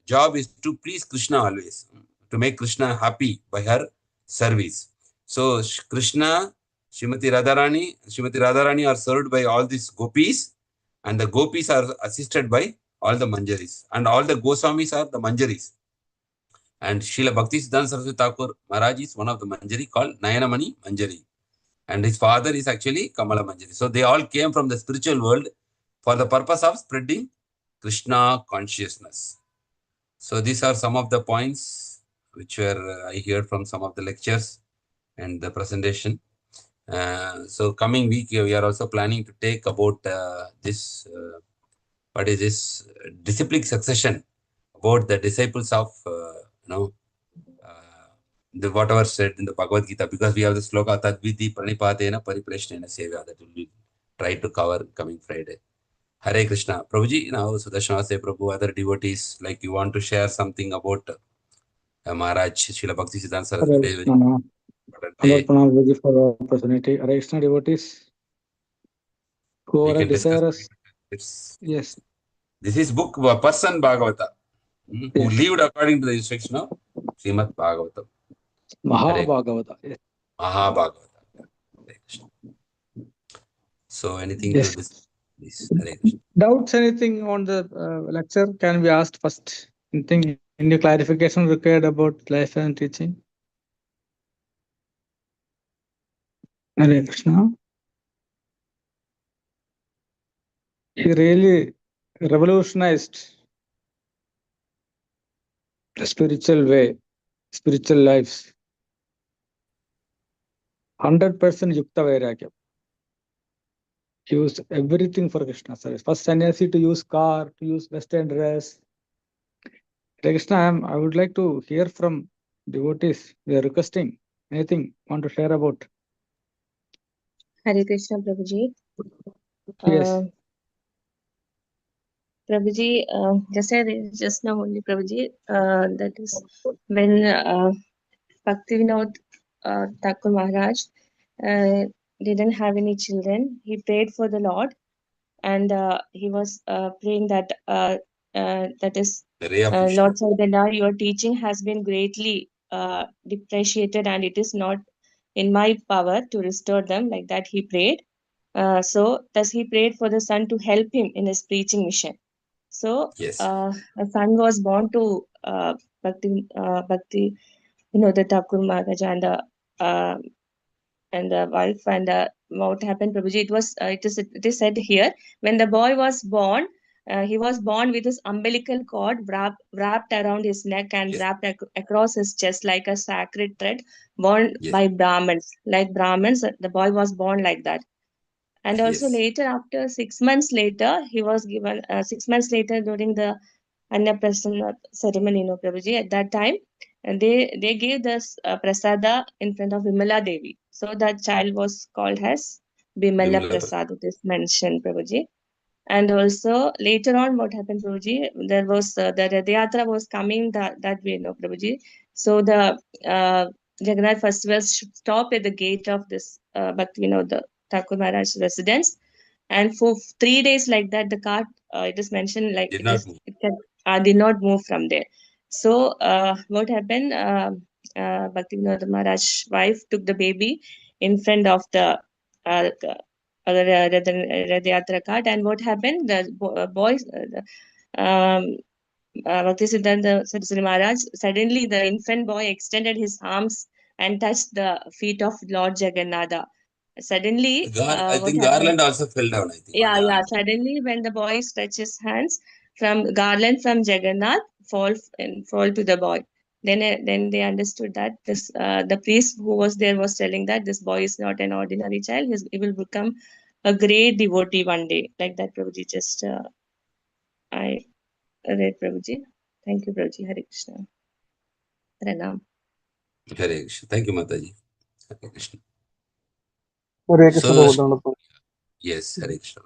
job is to please Krishna always, to make Krishna happy by her service. So Krishna, Srimati Radharani are served by all these gopis, and the gopis are assisted by all the Manjaris, and all the Goswamis are the Manjaris. And Srila Bhaktisiddhanta Sarasvati Thakur Maharaj is one of the Manjari called Nayanamani Manjari, and his father is actually Kamala Manjari. So they all came from the spiritual world for the purpose of spreading Krishna consciousness. So these are some of the points which were I heard from some of the lectures and the presentation. So coming week we are also planning to take about this what is this disciplic succession, about the disciples of the whatever said in the Bhagavad Gita, because we have the sloka Tadviti Pranipadena Pariprashnena Seva that will be try to cover coming Friday. Hare Krishna. Prabhuji, now Sudarshana say Prabhu, other devotees, like you want to share something about Maharaj, Srila Bhaktisiddhanta Saraswati. Prabhuji for the opportunity. Hare Krishna devotees who are desirous. Yes. This is book person Bhagavata, who lived according to the instruction of Srimad Bhagavatam. Mahabhagavata. Yes. Mahabhagavata. Hare Krishna. So anything to this? Please. Hare Krishna. Doubts, anything on the lecture can be asked first. Anything, any clarification required about life and teaching? Hare Krishna. He really revolutionized the spiritual way, spiritual lives. 100% Yukta Vairagya. He used everything for Krishna service. First sannyasi to use car, to use western dress. Hare Krishna, I would like to hear from devotees. We are requesting anything want to share about. Hare Krishna, Prabhuji. Yes. Prabhuji, just now only Prabhuji, that is when Bhaktisiddhanta Thakur Maharaj didn't have any children, he prayed for the Lord, and he was praying that that is Lord Chaitanya, your teaching has been greatly depreciated, and it is not in my power to restore them. Like that, he prayed. So thus he prayed for the son to help him in his preaching mission. So yes. A son was born to Bhakti, the Thakur Maharaj, and and the wife. And what happened, Prabhuji? It is said here, when the boy was born, he was born with his umbilical cord wrapped around his neck and Yes. wrapped across his chest like a sacred thread, born Yes. by Brahmins. Like Brahmins, the boy was born like that. And also Yes. later, after 6 months later, he was given 6 months later during the Annaprasana ceremony, Prabhuji. At that time, and they gave this prasada in front of Vimala Devi. So that child was called as Bimala Vimala. Prasad. It is mentioned, Prabhuji. And also later on, what happened, Prabhuji? There was the Rath Yatra was coming that way, Prabhuji. So the Jagannath festival should stop at the gate of this the Thakur Maharaj residence. And for 3 days like that, the cart, it is mentioned like Did not move. did not move from there. So what happened? Bhaktivinoda Maharaj's wife took the baby in front of the Rath Yatra cart, and what happened? The boys, Bhaktisiddhanta Saraswati Maharaj, suddenly the infant boy extended his arms and touched the feet of Lord Jagannatha. Suddenly, I what think happened? Garland also fell down, I think. Yeah. Suddenly, when the boy stretched his hands, from Garland from Jagannath fall to the boy. Then they understood that this the priest who was there was telling that this boy is not an ordinary child. He will become a great devotee one day. Like that, Prabhuji. Just I read, Prabhuji. Thank you, Prabhuji. Hare Krishna. Pranam. Hare Krishna. Thank you, Mataji. Hare Krishna. Hare Krishna, So, Prabhupada. yes, Hare Krishna.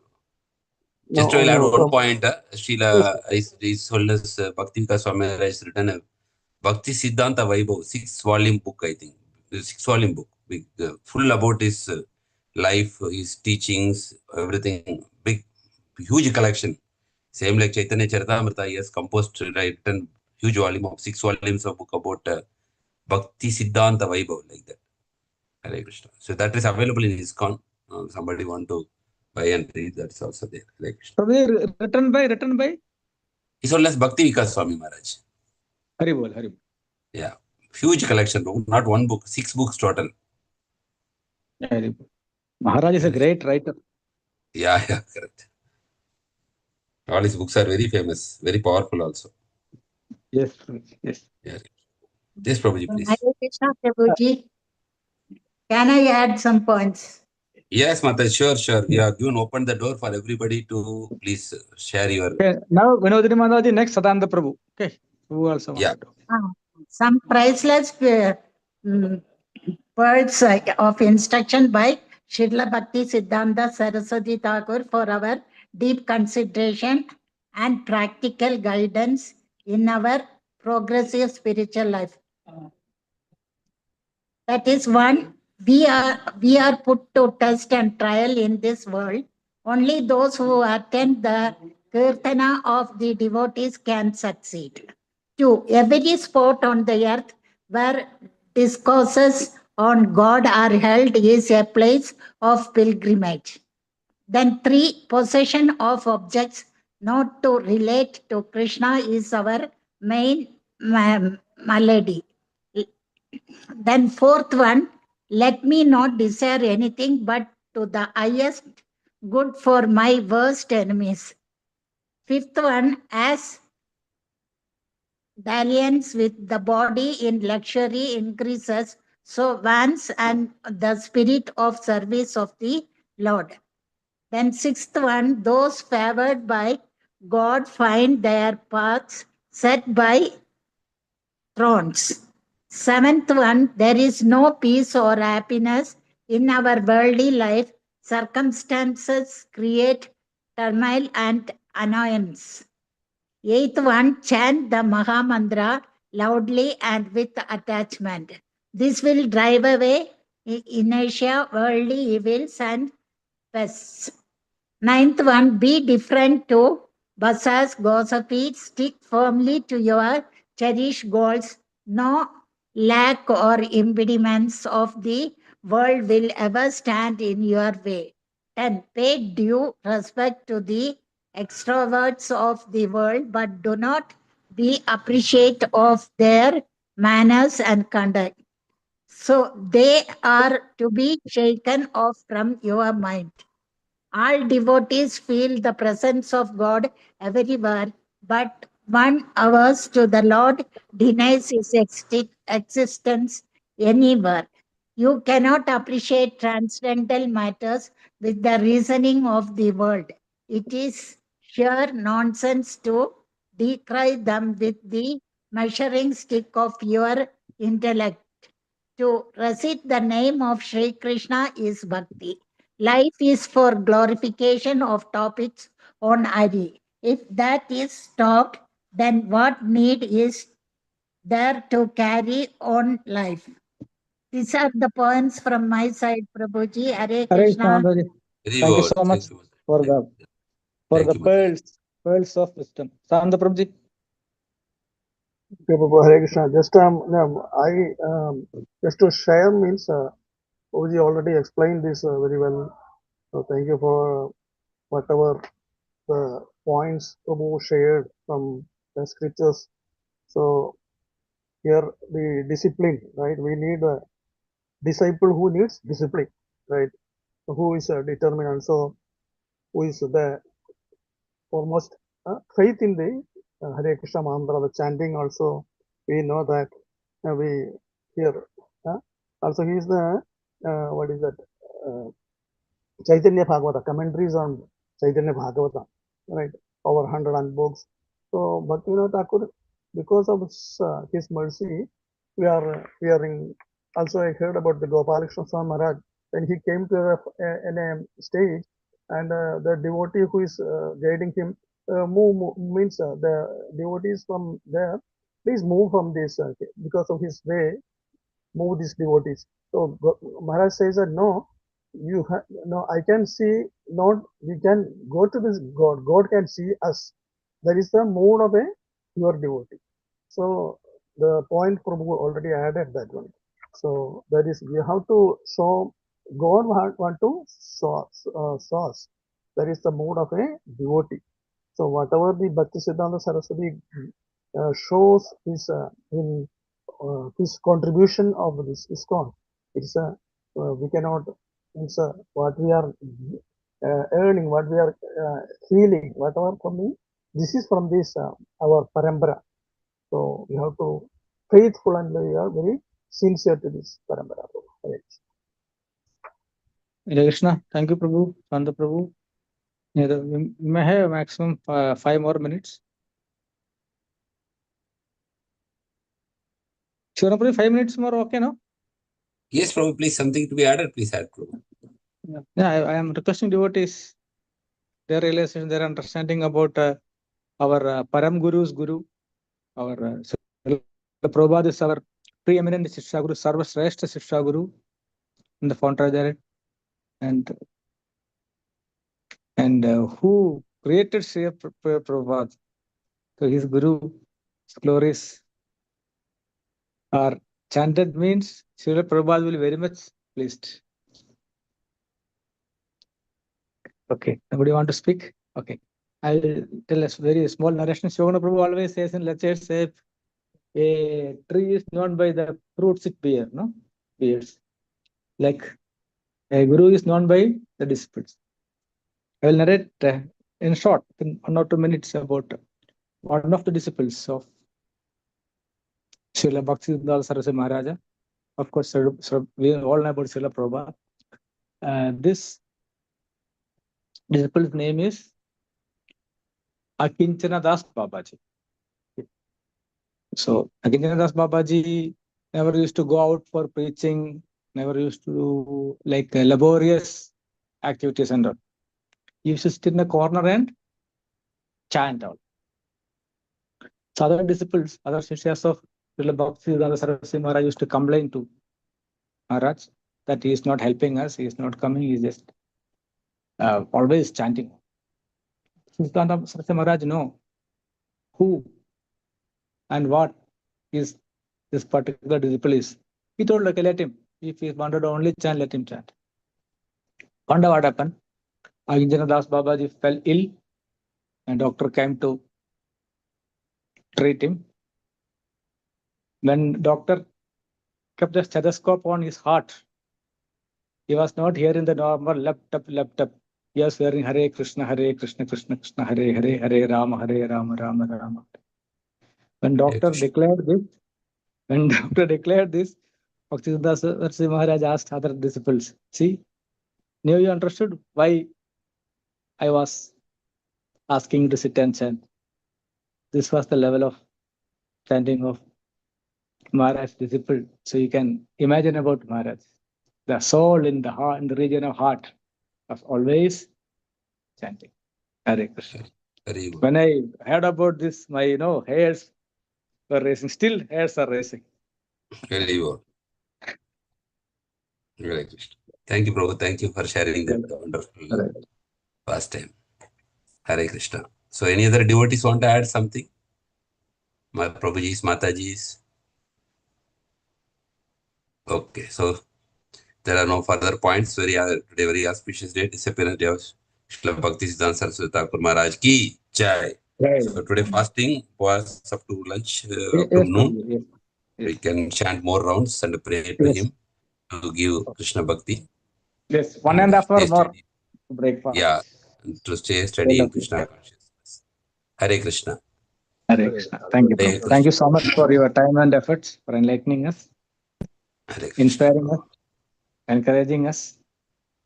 No, Just to add no, one point, Srila yes. His Holiness Bhakti Vikas Swami Maharaj has written a Bhaktisiddhanta Vaibhav, 6-volume book, I think. 6-volume book, big, full about his life, his teachings, everything. Big, huge collection. Same like Chaitanya Charitamrita, he has composed, written huge volume of 6 volumes of book about Bhaktisiddhanta Vaibhav, like that. Hare Krishna. So that is available in ISKCON. Somebody want to buy and read, that's also there. Hare Krishna. Written by? His Holiness Bhakti Vikas Swami Maharaj. Haribol. Yeah. Huge collection, not one book, 6 books total. Haribol. Maharaj is a great writer. Yeah, correct. All his books are very famous, very powerful also. Yes. Yeah. Yes, Prabhuji, please. Hare Krishna, Prabhuji. Can I add some points? Yes, Mata, sure. We have given open the door for everybody to please share your. Okay. Now, Vinodini Mataji, next Sadananda Prabhu. Okay. Who also Yeah. wanted to? Some priceless words of instruction by Srila Bhaktisiddhanta Sarasvati Thakura for our deep consideration and practical guidance in our progressive spiritual life. That is one, we are put to test and trial in this world. Only those who attend the Kirtana of the devotees can succeed. 2. Every spot on the earth where discourses on God are held is a place of pilgrimage. Then 3. Possession of objects not to relate to Krishna is our main malady. Then 4th one, let me not desire anything but to the highest good for my worst enemies. 5th one, as dalliance with the body in luxury increases, so wants and the spirit of service of the Lord. Then 6th one, those favored by God find their paths set by thrones. 7th one, there is no peace or happiness in our worldly life. Circumstances create turmoil and annoyance. 8th one, chant the Maha Mantra loudly and with attachment. This will drive away inertia, worldly evils and pests. 9th one, be different to bazaars, gossipy, stick firmly to your cherished goals. No lack or impediments of the world will ever stand in your way. 10. Pay due respect to the extroverts of the world, but do not be appreciative of their manners and conduct. So they are to be shaken off from your mind. All devotees feel the presence of God everywhere, but one averse to the Lord denies his existence anywhere. You cannot appreciate transcendental matters with the reasoning of the world. It is sheer nonsense to decry them with the measuring stick of your intellect. To recite the name of Sri Krishna is bhakti. Life is for glorification of topics on Hari. If that is stopped, then what need is there to carry on life? These are the poems from my side, Prabhuji. Hare Hare Krishna. Krishna, Prabhuji. Very Thank you good. so much Thank you. for the Thank you, Bhaktisiddhanta. pearls of wisdom. Sanda Prabhuji. Okay, Prabhu, Hare Krishna. Just no, just to share means Prabhuji already explained this very well. So thank you for whatever the points Prabhu shared from the scriptures. So here the discipline, right? We need a disciple who needs discipline, right? Who is determined, and so who is the foremost faith in the Hare Krishna mantra, the chanting also. We know that we hear. Also, he is the what is that? Chaitanya Bhagavata, commentaries on Chaitanya Bhagavata, right? Over 100 books. So, Bhaktivinoda Thakur, because of his mercy, we are hearing. Also, I heard about the Gopalakrishna Swami Maharaj when he came to in a stage, and the devotee who is guiding him means the devotees from there. Please move from this because of his way. Move these devotees. So Maharaj says that no, no, I can see, not we can go to this God. God can see us. That is the mood of a pure devotee. So the point Prabhu already added that one. So that is we have to show God want to show us. That is the mood of a devotee. So whatever the Bhaktisiddhanta Saraswati shows is in his contribution of this ISKCON. It's a we cannot. It's what we are earning, what we are feeling, whatever from me. This is from this our parambara. So we have to faithful and we are very sincere to this parambara. Hare Krishna. Thank you, Prabhu. Sanda Prabhu. Yeah, we may have maximum 5 more minutes. Sure, Prabhu, 5 minutes more, okay, no? Yes, Prabhu, please, something to be added, please add, Prabhu. Yeah, I am requesting devotees, their realization, their understanding about our Param Guru's Guru, our Srila Prabhupada is our preeminent Shiksha Guru, Sarva Shrestha Shiksha Guru in the founder there, and who created Srila Prabhupada. So his Guru, his glories are chanted means Srila Prabhupada will be very much pleased. Okay, nobody want to speak? Okay, I'll tell us very small narration. Shogana Prabhu always says in lectures, say, a tree is known by the fruits it bears, no? Bears. Like a guru is known by the disciples. I will narrate in short, in 1 or 2 minutes, about one of the disciples of Srila Bhaktisiddhanta Sarasvati Maharaja. Of course, we all know about Srila Prabhupada. This disciple's name is Akinchana Das Babaji. So Akinchana Das Babaji never used to go out for preaching, never used to do like laborious activities and all. He used to sit in a corner and chant out. So other disciples, other Shishyas of Srila Bhaktisiddhanta Sarasvati Maharaj used to complain to Maharaj that he is not helping us, he is not coming, he is just always chanting. Siddhanta Saraswati Maharaj know who and what is this particular disciple is. He told, okay, let him. If he wanted to only chant, let him chant. Wonder what happened? Akinchana Das Babaji fell ill and doctor came to treat him. When doctor kept the stethoscope on his heart. He was not hearing the normal lap. He was hearing Hare Krishna, Krishna Krishna, Hare Hare, Hare Rama, Rama Rama. When doctor declared this, Bhaktisiddhanta Saraswati Maharaj asked other disciples, see, now you understood why I was asking you to sit and chant. This was the level of chanting of Maharaj's disciple. So you can imagine about Maharaj. The soul in the heart, in the region of heart, was always chanting Hare Krishna. When I heard about this, my hairs were raising. Still, hairs are raising. Very well. Hare Krishna. Thank you, Prabhu. Thank you for sharing that wonderful pastime. Hare Krishna. So, any other devotees want to add something? My Prabhuji's, Mataji's. Okay, so there are no further points. Today, very auspicious day, disappearance day of Srila Bhaktisiddhanta Sarasvati Thakura Maharaj ki jai. So today fasting was up to lunch, up to noon. Yes. We can chant more rounds and pray to him to give Krishna Bhakti. Yes, 1.5 hour more breakfast. Yeah, to stay steady in Krishna consciousness. Hare Krishna. Hare Krishna. Thank you, Prabhu. Thank you so much for your time and efforts, for enlightening us, inspiring us, encouraging us,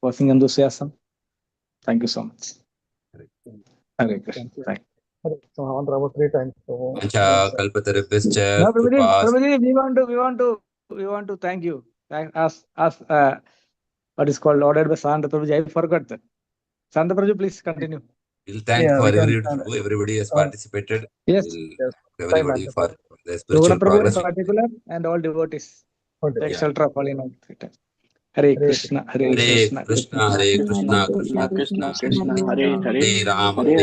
causing enthusiasm. Thank you so much. Hare Krishna. Thank you. So I want about 3 times. So, Kalpatarabhyascha Prabhuji, we want to thank you. As what is called ordered by Santa Prabhuji. I forgot that. Santa Prabhuji, please continue. We'll thank for everybody has participated. Yes. Everybody for the Prabhu spiritual in progress. particular and all devotees, okay. etc. Falling out. Hare Krishna, Hare Krishna, Krishna, Hare Krishna, Krishna Krishna, Hare Hare, Hare Ram, Hare